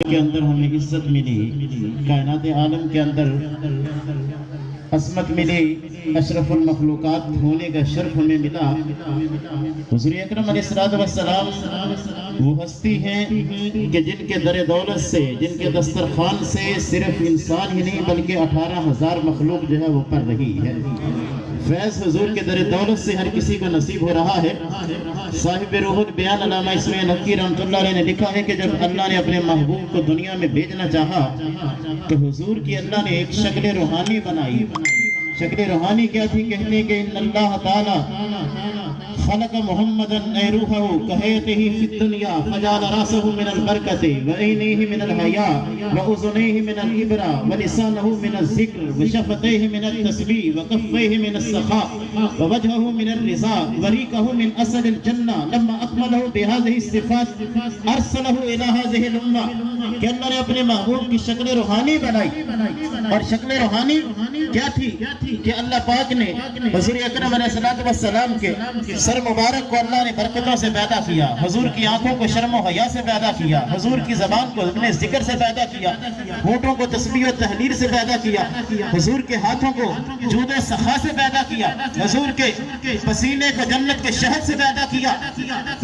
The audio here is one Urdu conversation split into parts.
کے اندر ہمیں عزت ملی، کائنات عالم کے اندر عظمت ملی، اشرف المخلوقات ہونے کا شرف ہمیں ملا۔ حضور اکرم علیہ السلام وہ ہستی ہیں کہ جن کے در دولت سے، جن کے دسترخوان سے صرف انسان ہی نہیں بلکہ 18,000 مخلوق جو ہے وہ پڑھ رہی ہے۔ فیض حضور کے در دولت سے ہر کسی کو نصیب ہو رہا ہے۔ صاحب روح البیان علامہ اسماعیل حقی رحمۃ اللہ علیہ نے لکھا ہے کہ جب اللہ نے اپنے محبوب کو دنیا میں بھیجنا چاہا تو حضور کی اللہ نے ایک شکل روحانی بنائی۔ شکل روحانی کیا تھی؟ کہتے ہیں کہ ان اللہ تعالی خلق محمدا روحہ کہیتہ فی الدنیا فجعل راسہ من البرکۃ وعینیہ من الحیاء واذنیہ من العبرہ ولسانہ من الذکر وشفتیہ من التسبیح وکفیہ من السخاء ووجہہ من الرضا وریقہ من اصل الجنہ لما اکملہ بہذہ الصفات ارسلہ الی ہذہ الامہ۔ کہ اللہ نے اپنے محبوب کی شکل روحانی بنائی، اور شکل روحانی کیا تھی کہ اللہ پاک نے حضور اکرم علیہ السلام کے سر مبارک کو اللہ نے برکتوں سے پیدا کیا، حضور کی آنکھوں کو شرم و حیا سے پیدا کیا، حضور کی زبان کو اپنے ذکر سے پیدا کیا، ہونٹوں کو تسبیح و تحلیل سے پیدا کیا، حضور کے ہاتھوں کو جود و سخا سے پیدا کیا، حضور کے پسینے کو جنت کے شہد سے پیدا کیا۔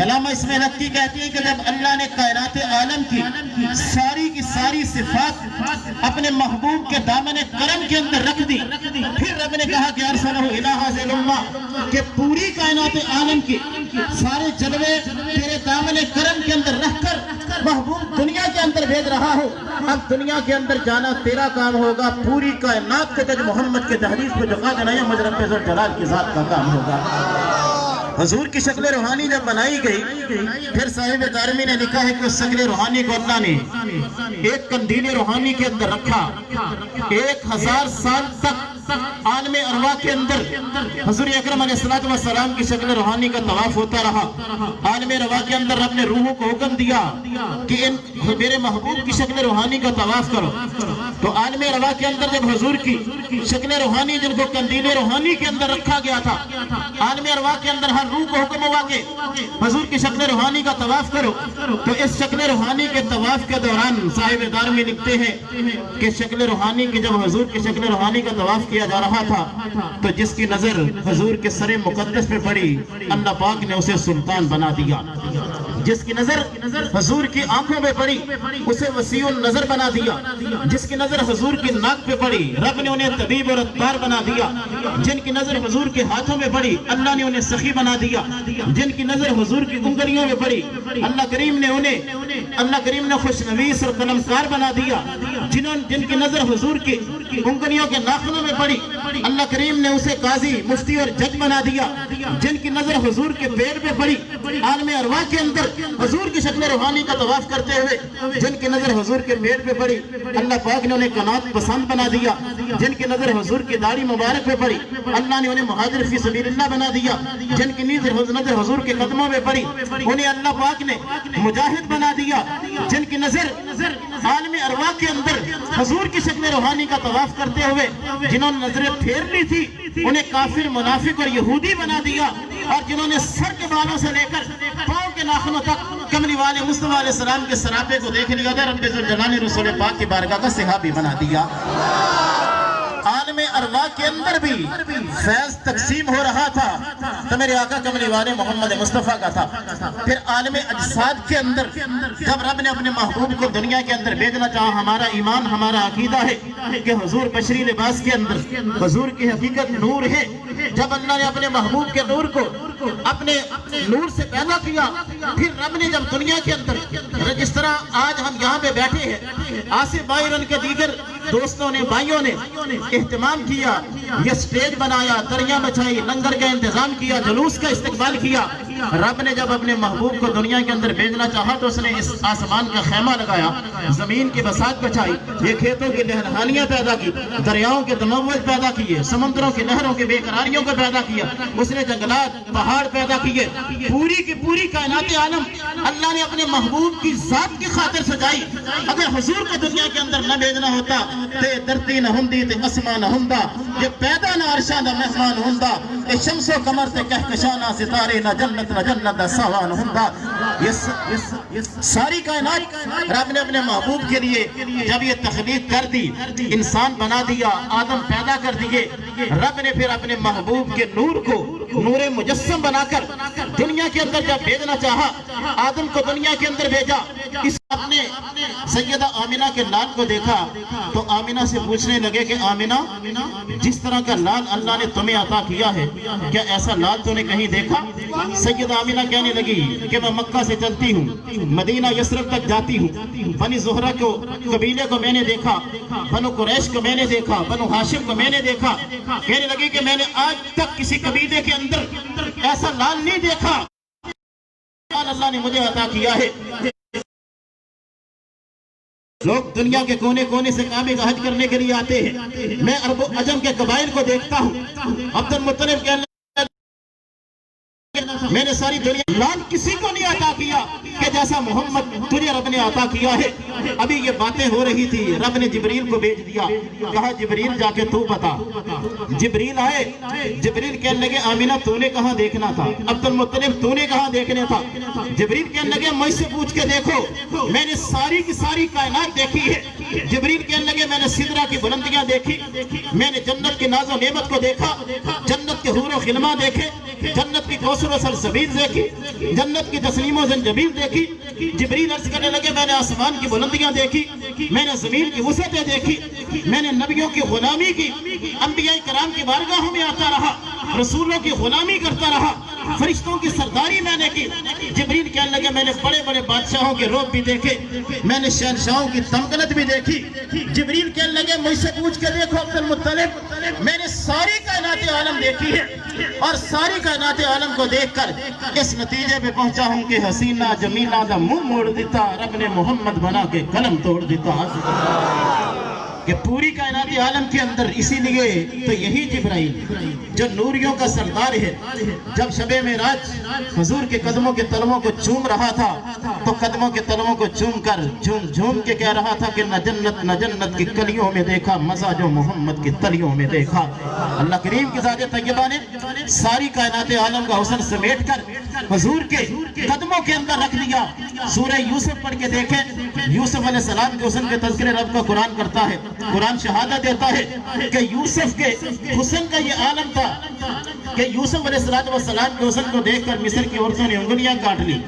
علامہ اسماعیل حقی کہتی ہیں کہ جب اللہ نے کائنات عالم کی ساری کی ساری صفات اپنے محبوب کے دامن کرم کے اندر رکھ دی، پھر رب نے کہا کہ ارسلہ الی ہذہ الامہ، کہ پوری کائنات عالم کی سارے جلوے تیرے دامن کرم کے اندر رکھ کر محبوب دنیا کے اندر بھیج رہا ہو۔ اب دنیا کے اندر جانا تیرا کام ہوگا، پوری کائنات کے تاج محمد کے دہلیز پہ جھکا دینا یہ مجھ رب ذوالجلال کی ذات کا کام ہوگا۔ حضور کی شکل روحانی جب بنائی گئی، پھر صاحب دارمی نے لکھا ہے کہ اس شکل روحانی کو اللہ نے ایک قندیل روحانی کے اندر رکھا۔ 1000 سال تک عالم ارواح کے اندر حضور اکرم علیہ السلام کی شکل روحانی کا طواف ہوتا رہا۔ عالم ارواح کے اندر رب نے روحوں کو حکم دیا کہ ان میرے محبوب کی شکل روحانی کا طواف کرو۔ تو عالم ارواح کے اندر جب حضور کی شکل روحانی جن کو قندیل روحانی کے اندر رکھا گیا تھا، عالم ارواح کے اندر ہر روح کو حکم ہوا کہ حضور کی شکل روحانی کا طواف کرو۔ تو اس شکل روحانی کے طواف کے دوران صاحب دارمی لکھتے ہیں کہ شکل روحانی کی جب حضور کی شکل روحانی کا طواف کیا جا رہا تھا تو جس کی نظر حضور کے سر مقدس پہ پڑی اللہ پاک نے اسے سلطان بنا دیا۔ جس کی نظر حضور کی آنکھوں پہ پڑی اسے وسیع النظر بنا دیا۔ جس کی نظر حضور کی ناک پہ پڑی رب نے انہیں طبیب اور عطار بنا دیا۔ جن کی نظر حضور کے ہاتھوں میں پڑی اللہ نے انہیں سخی بنا دیا۔ جن کی نظر حضور کی انگلیوں میں پڑی اللہ کریم نے خوشنویس اور قلمکار بنا دیا۔ جن کی نظر حضور کی انگلیوں کے ناخنوں میں پڑی اللہ کریم نے اسے قاضی، مفتی اور جج بنا دیا۔ جن کی نظر حضور کے پیٹ پہ پڑی عالم ارواح کے اندر حضور کی شکل روحانی کا طواف کرتے ہوئے جن کی نظر حضور کے پیٹ پہ پڑی اللہ پاک نے انہیں قناعت پسند بنا دیا۔ جن کی نظر حضور کی داڑھی مبارک پہ پڑی اللہ نے انہیں مہاجر فی سبیل اللہ بنا دیا۔ جن کی نظر حضور کے قدموں میں پڑی انہیں اللہ پاک نے مجاہد بنا دیا۔ جن کی نظر عالم ارواح کے اندر حضور کی شکل روحانی کا طواف کرتے ہوئے جنہوں نے نظریں پھیر لی تھی انہیں کافر، منافق اور یہودی بنا دیا، اور جنہوں نے سر کے بالوں سے لے کر پاؤں کے ناخنوں تک کملی والے مصطفیٰ علیہ السلام کے سراپے کو دیکھ لیا تھا رب ذوالجلال نے رسول پاک کی بارگاہ کا صحابی بنا دیا۔ عالم ارواح کے اندر بھی فیض تقسیم ہو رہا تھا تو میرے آقا کملی والے محمد مصطفیٰ کا تھا۔ پھر عالم اجساد کے اندر جب رب نے اپنے محبوب کو دنیا کے اندر بھیجنا چاہا، ہمارا ایمان، ہمارا عقیدہ ہے کہ حضور بشری لباس کے اندر حضور کی حقیقت نور ہے۔ جب اللہ نے اپنے محبوب کے نور کو اپنے نور سے پیدا کیا، پھر رب نے جب دنیا کے اندر جس طرح آج ہم یہاں پہ بیٹھے ہیں، آصف بھائی اور ان کے دیگر دوستوں نے، بھائیوں نے اہتمام کیا، یہ سٹیج بنایا، تریاں بچھائی، لنگر کا انتظام کیا، جلوس کا استقبال کیا۔ رب نے جب اپنے محبوب کو دنیا کے اندر بھیجنا چاہا تو اس نے اس آسمان کا خیمہ لگایا، زمین کی بساط بچھائی، یہ کھیتوں کی لہرہانیاں پیدا کی، دریاؤں کے تموج پیدا کیے، سمندروں کی نہروں کی بے قراریوں کو پیدا کیا، اس نے جنگلات، پہاڑ پیدا کیے۔ پوری کی پوری کائنات عالم اللہ نے اپنے محبوب کی ذات کی خاطر سجائی۔ اگر حضور کو دنیا کے اندر نہ بھیجنا ہوتا تے دھرتی نہ ہوندی تے اسمان نہ ہوندا جے پیدا نہ عرشاں دا مہمان ہوندا اے شمس و قمر تے کہکشاں ستارے نہ جنت دا سامان ہوندا یہ ساری کائنات رب نے اپنے محبوب کے لیے جب یہ تخلیق کر دی انسان بنا دیا آدم پیدا کر دیے رب نے پھر اپنے محبوب کے نور کو نور مجسم بنا کر دنیا کے اندر جب بھیجنا چاہا آدم کو دنیا کے اندر بھیجا اس اپنے سیدہ آمنہ کے لال کو دیکھا تو آمنہ سے پوچھنے لگے کہ آمنہ جس طرح کا لال اللہ نے تمہیں عطا کیا ہے کیا ایسا لال تو نے کہیں دیکھا؟ سیدہ آمنہ کہنے لگی کہ میں مکہ سے چلتی ہوں مدینہ یثرب تک جاتی ہوں بنی زہرہ کو قبیلے کو میں نے دیکھا بنو قریش کو میں نے دیکھا بنو ہاشم کو میں نے دیکھا کہنے لگی کہ میں نے آج تک کسی قبیلے کے اندر ایسا لال نہیں دیکھا اللہ نے مجھے عطا کیا ہے لوگ دنیا کے کونے کونے سے کعبے کا حج کرنے کے لیے آتے ہیں میں عرب و عجم کے قبائل کو دیکھتا ہوں عبد المطلب کہنے میں نے ساری دنیا لال کسی کو نہیں عطا کیا کہ جیسا محمد تجھے رب نے عطا کیا ہے ابھی یہ باتیں ہو رہی تھی رب نے جبریل کو بھیج دیا کہا جبریل جا کے تو بتا جبریل آئے جبریل کہنے لگے آمینہ تو نے کہاں دیکھنا تھا عبد المطلب تو نے کہاں دیکھنے تھا جبریل کہنے لگے مجھ سے پوچھ کے دیکھو میں نے ساری کی ساری کائنات دیکھی ہے جبریل کہنے لگے میں نے سدرہ کی بلندیاں دیکھی میں نے جنت کی ناز و نعمت کو دیکھا جنت کے حور و خلما دیکھے جنت کی کوثر و سلسبیل دیکھی جنت کی تسلیم و زنجبیل دیکھی جبریل عرض کرنے لگے میں نے آسمان کی بلندیاں دیکھی میں نے زمین کی وسعتیں دیکھی میں نے نبیوں کی غلامی کی انبیاء کرام کی بارگاہوں میں آتا رہا رسولوں کی غلامی کرتا رہا فرشتوں کی سرداری میں نے کی جبریل کہنے لگے میں نے بڑے بڑے بادشاہوں کے روب بھی دیکھے میں نے شہنشاہوں کی تمکنت بھی دیکھی جبریل کہنے لگے مجھ سے پوچھ کے دیکھو عبد المطلب میں نے ساری کائنات عالم دیکھی ہے اور ساری کائنات عالم کو دیکھ کر اس نتیجے پہ پہنچا ہوں کہ حسینہ جمیلہ دا منہ موڑ دیتا رب نے محمد بنا کے قلم توڑ دیتا کہ پوری کائنات عالم کے اندر اسی لیے تو یہی جبرائیل جو نوریوں کا سردار ہے جب شب معراج حضور کے قدموں کے تلووں کو چوم رہا تھا تو قدموں کے تلووں کو چوم کر جھوم جھوم کے کہہ رہا تھا کہ نہ جنت کی کلیوں میں دیکھا مزہ جو محمد کی تلیوں میں دیکھا اللہ کریم کی ذات طیبہ نے ساری کائنات عالم کا حسن سمیٹ کر حضور کے قدموں کے اندر رکھ دیا سورہ یوسف پڑھ کے دیکھیں یوسف علیہ السلام کے حسن کے تذکرے رب کا قرآن کرتا ہے قرآن شہادت دیتا ہے کہ یوسف کے حسن کا یہ عالم تھا کہ یوسف علیہ السلام کے حسن کو دیکھ کر مصر کی عورتوں نے انگلیاں کاٹ لی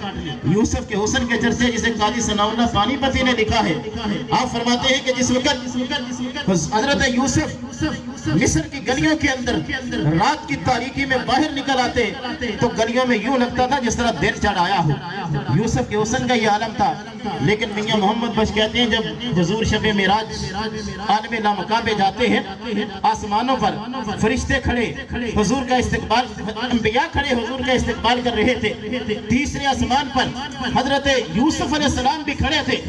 یوسف کے حسن کے چرچے جسے قاضی ثناء اللہ پانی پتی نے لکھا ہے آپ فرماتے ہیں کہ جس وقت حضرت یوسف مصر کی گلیوں کے اندر رات کی تاریکی میں باہر نکل آتے تو گلیوں میں یوں لگتا تھا جس طرح دیر چڑھ آیا ہو یوسف کے حسن کا یہ عالم تھا لیکن میاں محمد بخش کہتے ہیں جب حضور شب معراج عالم لامکان پہ جاتے ہیں آسمانوں پر فرشتے کھڑے حضور کا استقبال انبیاء کھڑے حضور کا استقبال کر رہے تھے تیسرے آسمان پر حضرت یوسف علیہ السلام بھی کھڑے تھے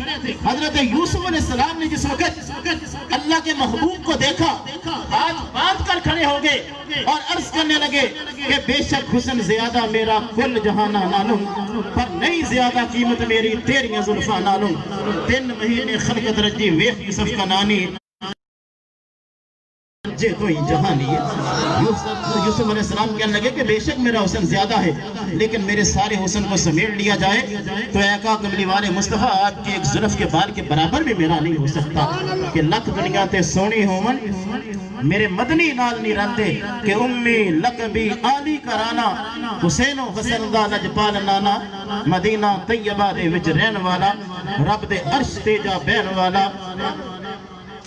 حضرت یوسف علیہ السلام نے جس وقت اللہ کے محبوب کو دیکھا ہاتھ باندھ کر کھڑے ہو گئے اور عرض کرنے لگے کہ بے شک حسن زیادہ میرا کل جہانہ نالوں پر نہیں زیادہ قیمت میری تیریاں زلفاں نالوں 3 مہینے خلقت رجی ویخ یوسف کا نانی جے تو ہی جہانی ہے یوسف علیہ السلام کہنے لگے کہ بے شک میرا حسن زیادہ ہے لیکن میرے سارے حسن کو سمیٹ لیا جائے تو اے آقا کملی والے مصطفیٰ آپ کے ایک زلف کے بال کے برابر بھی میرا نہیں ہو سکتا کہ لکھ دنیا تے سونی ہومن میرے مدنی نال نہیں رہتے کہ امی لقبی آلی کرانا حسین و حسن دا لجپال نانا مدینہ طیبہ دے وچ رہن والا رب دے عرش تے جا بہن والا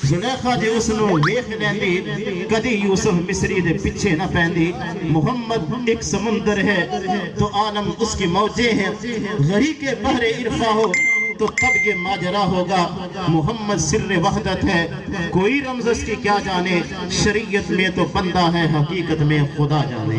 زلیخا جے اس نو ویکھ لیندی کدی یوسف مصری دے پیچھے نہ پیندی محمد ایک سمندر ہے تو عالم اس کی موجیں ہیں غریق بحر عرفہ ہو تو تب یہ ماجرا ہوگا محمد سر وحدت ہے کوئی رمز اس کی کیا جانے شریعت میں تو بندہ ہے حقیقت میں خدا جانے